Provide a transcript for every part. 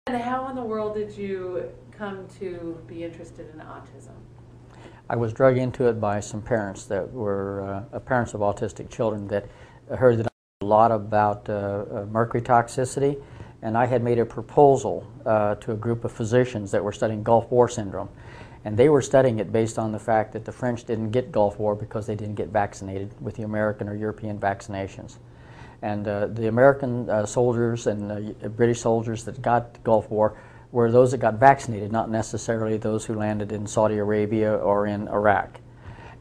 And how in the world did you come to be interested in autism? I was drug into it by some parents that were parents of autistic children that heard that I knew a lot about mercury toxicity, and I had made a proposal to a group of physicians that were studying Gulf War syndrome. And they were studying it based on the fact that the French didn't get Gulf War because they didn't get vaccinated with the American or European vaccinations. And the American soldiers and British soldiers that got Gulf War were those that got vaccinated, not necessarily those who landed in Saudi Arabia or in Iraq.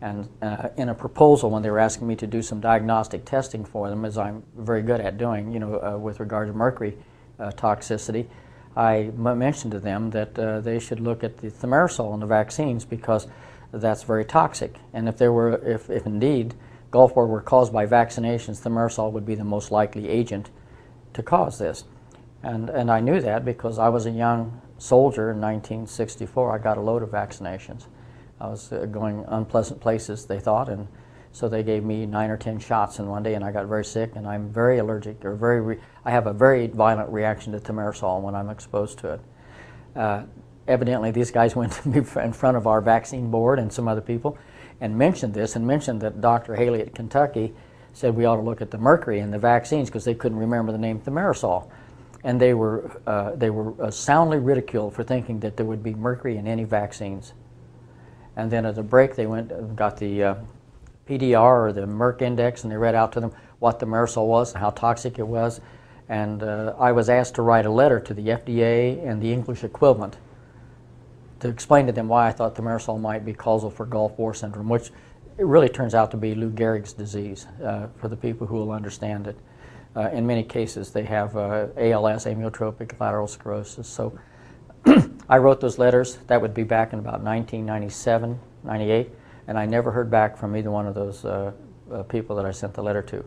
And in a proposal, when they were asking me to do some diagnostic testing for them, as I'm very good at doing, with regard to mercury toxicity, I mentioned to them that they should look at the thimerosal in the vaccines because that's very toxic. And if indeed Gulf War were caused by vaccinations, thimerosal would be the most likely agent to cause this. And I knew that because I was a young soldier in 1964. I got a load of vaccinations. I was going unpleasant places, they thought, and so they gave me 9 or 10 shots in one day, and I got very sick, and I'm very allergic, or I have a very violent reaction to thimerosal when I'm exposed to it. Evidently, these guys went to me in front of our vaccine board and some other people and mentioned this, and mentioned that Dr. Haley at Kentucky said we ought to look at the mercury in the vaccines because they couldn't remember the name thimerosal. And they were soundly ridiculed for thinking that there would be mercury in any vaccines. And then at the break, they went and got the PDR or the Merck index, and they read out to them what thimerosal was and how toxic it was. And I was asked to write a letter to the FDA and the English equivalent to explain to them why I thought thimerosal might be causal for Gulf War syndrome, which it really turns out to be Lou Gehrig's disease for the people who will understand it. In many cases, they have ALS, amyotrophic lateral sclerosis. So I wrote those letters. That would be back in about 1997, 98, and I never heard back from either one of those people that I sent the letter to.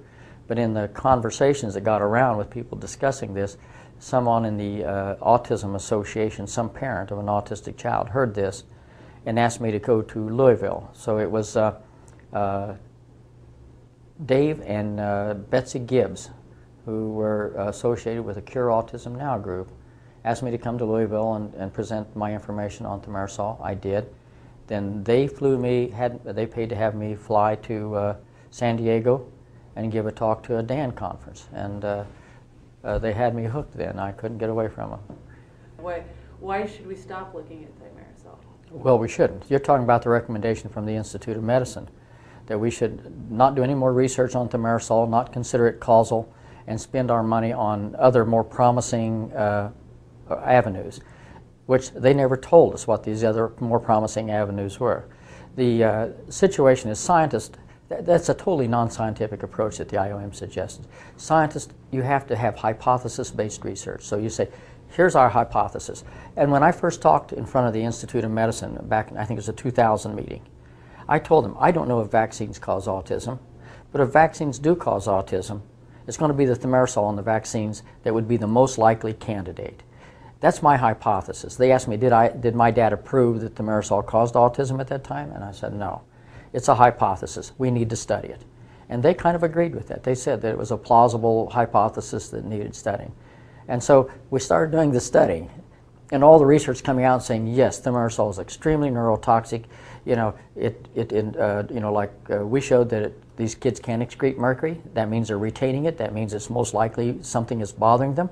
But in the conversations that got around with people discussing this, someone in the Autism Association, some parent of an autistic child, heard this and asked me to go to Louisville. So it was Dave and Betsy Gibbs, who were associated with the Cure Autism Now group, asked me to come to Louisville and present my information on thimerosal. I did. Then they they paid to have me fly to San Diego and give a talk to a DAN conference. And they had me hooked then. I couldn't get away from them. Why should we stop looking at thimerosal? Well, we shouldn't. You're talking about the recommendation from the Institute of Medicine that we should not do any more research on thimerosal, not consider it causal, and spend our money on other more promising avenues, which they never told us what these other more promising avenues were. The situation is scientists, that's a totally non-scientific approach that the IOM suggested. Scientists, you have to have hypothesis-based research. So you say, here's our hypothesis. And when I first talked in front of the Institute of Medicine back in, I think it was a 2000 meeting, I told them, I don't know if vaccines cause autism, but if vaccines do cause autism, it's going to be the thimerosal in the vaccines that would be the most likely candidate. That's my hypothesis. They asked me, did my data prove that thimerosal caused autism at that time? And I said, no. It's a hypothesis. We need to study it. And they kind of agreed with that. They said that it was a plausible hypothesis that needed studying. And so we started doing the study. And all the research coming out saying, yes, thimerosal is extremely neurotoxic. We showed that these kids can't excrete mercury. That means they're retaining it. That means it's most likely something is bothering them.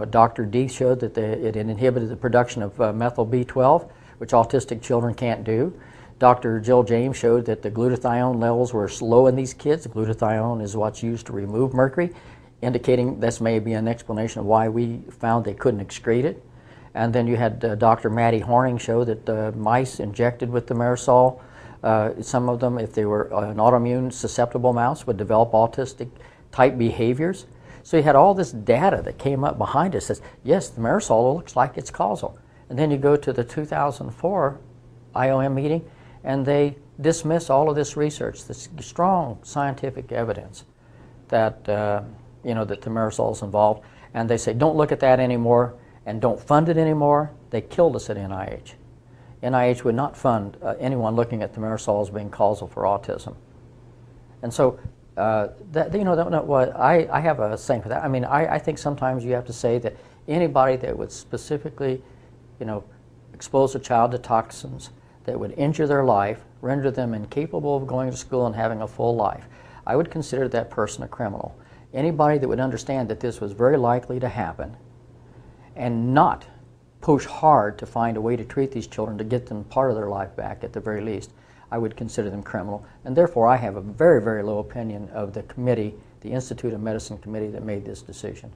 Dr. D showed that it inhibited the production of methyl B12, which autistic children can't do. Dr. Jill James showed that the glutathione levels were low in these kids. Glutathione is what's used to remove mercury, indicating this may be an explanation of why we found they couldn't excrete it. And then you had Dr. Maddie Horning show that mice injected with thimerosal, some of them, if they were an autoimmune susceptible mouse, would develop autistic type behaviors. So you had all this data that came up behind us that says, yes, thimerosal looks like it's causal. And then you go to the 2004 IOM meeting, and they dismiss all of this research, this strong scientific evidence that that thimerosal is involved, and they say, don't look at that anymore and don't fund it anymore. They killed us at NIH. NIH would not fund anyone looking at thimerosal as being causal for autism. And so you know, what I have a saying for that. I mean, I think sometimes you have to say that anybody that would specifically, you know, expose a child to toxins that would injure their life, render them incapable of going to school and having a full life, I would consider that person a criminal. Anybody that would understand that this was very likely to happen and not push hard to find a way to treat these children to get them part of their life back at the very least, I would consider them criminal. And therefore, I have a very, very low opinion of the committee, the Institute of Medicine committee that made this decision.